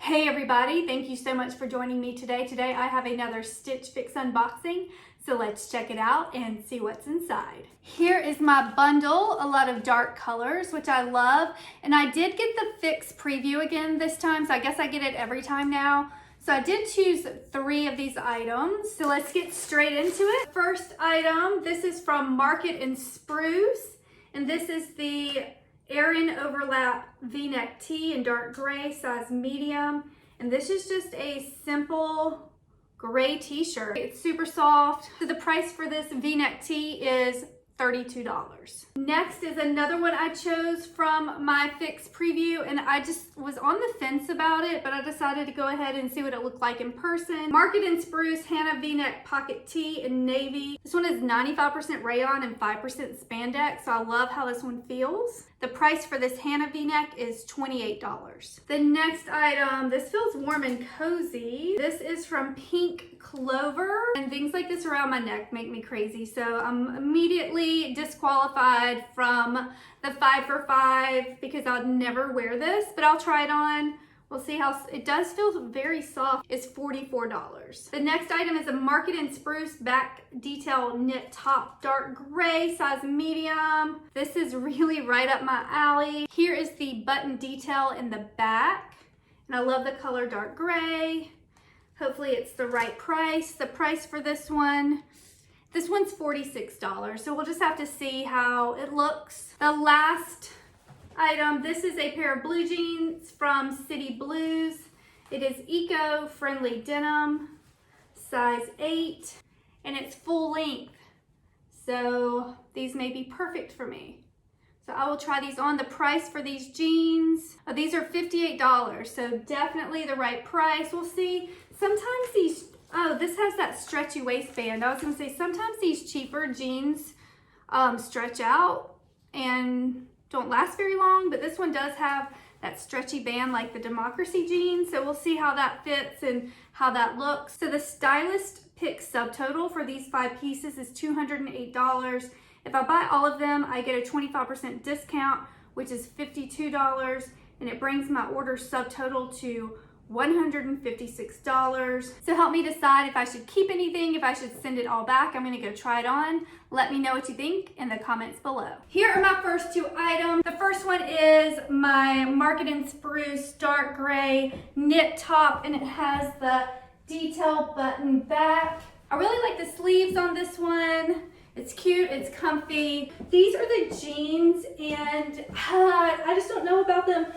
Hey everybody, thank you so much for joining me today. Today I have another Stitch Fix unboxing, so let's check it out and see what's inside. Here is my bundle, a lot of dark colors, which I love. And I did get the Fix preview again this time, so I guess I get it every time now. So I did choose 3 of these items, so let's get straight into it. First item, this is from Market and Spruce, and this is the Aran Overlap V-neck tee in dark gray, size medium. And this is just a simple gray t-shirt. It's super soft. So the price for this V-neck tee is $32. Next is another one I chose from my Fix preview, and I just was on the fence about it, but I decided to go ahead and see what it looked like in person. Market and Spruce Hannah V-neck pocket tee in navy. This one is 95% rayon and 5% spandex, so I love how this one feels. The price for this Hannah V-neck is $28. The next item, this feels warm and cozy. This is from Pink Clover, and things like this around my neck make me crazy, so I'm immediately disqualified from the 5 for 5 because I'll never wear this, but I'll try it on. We'll see how it does feel very soft. It's $44. The next item is a Market and Spruce back detail knit top, dark gray, size medium. This is really right up my alley. Here is the button detail in the back, and I love the color dark gray. Hopefully it's the right price. The price for this one's $46, so we'll just have to see how it looks. The last item, this is a pair of blue jeans from City Blues. It is eco-friendly denim, size 8, and it's full length. So these may be perfect for me. So I will try these on. The price for these jeans, these are $58, so definitely the right price. We'll see. Sometimes these, this has that stretchy waistband. I was gonna say sometimes these cheaper jeans stretch out and don't last very long, but this one does have that stretchy band like the Democracy jeans, so we'll see how that fits and how that looks. So the stylist pick subtotal for these 5 pieces is $208. If I buy all of them, I get a 25% discount, which is $52, and it brings my order subtotal to $156. So help me decide if I should keep anything, if I should send it all back. I'm gonna go try it on. Let me know what you think in the comments below. Here are my first 2 items. The first one is my Market and Spruce dark gray knit top, and it has the detail button back. I really like the sleeves on this one. It's cute, it's comfy. These are the jeans, and I just don't know about them.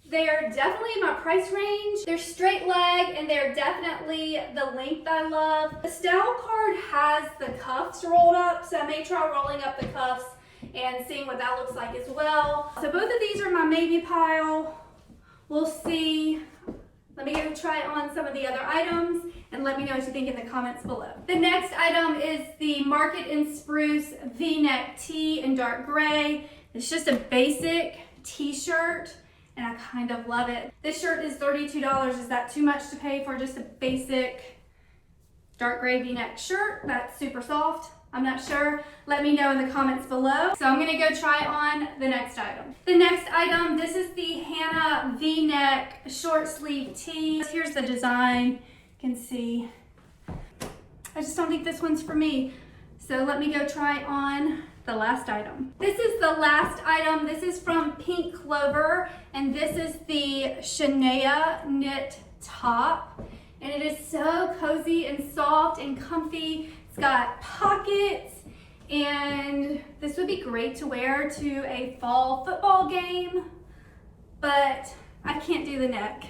They're definitely in my price range. They're straight leg, and they're definitely the length I love. The style card has the cuffs rolled up, so I may try rolling up the cuffs and seeing what that looks like as well. So both of these are my maybe pile. We'll see. Let me go try on some of the other items and let me know what you think in the comments below. The next item is the Market and Spruce V-neck tee in dark gray. It's just a basic t-shirt, and I kind of love it. This shirt is $32. Is that too much to pay for just a basic dark gray V-neck shirt? That's super soft. I'm not sure. Let me know in the comments below. So I'm gonna go try on the next item. The next item, this is the Hannah V-neck short sleeve tee. Here's the design. You can see. I just don't think this one's for me. So let me go try on the last item. This is the last item. This is from Pink Clover, and this is the Shania knit top. And it is so cozy and soft and comfy. It's got pockets, and this would be great to wear to a fall football game, but I can't do the neck.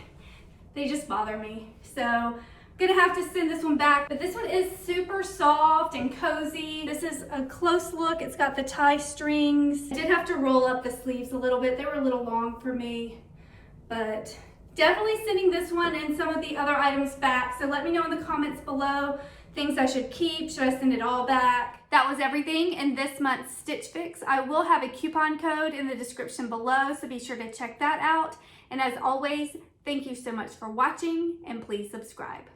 They just bother me. So gonna have to send this one back, but this one is super soft and cozy. This is a close look. It's got the tie strings. I did have to roll up the sleeves a little bit. They were a little long for me, but definitely sending this one and some of the other items back. So let me know in the comments below things I should keep. Should I send it all back? That was everything in this month's Stitch Fix. I will have a coupon code in the description below, so be sure to check that out. And as always, thank you so much for watching, and please subscribe.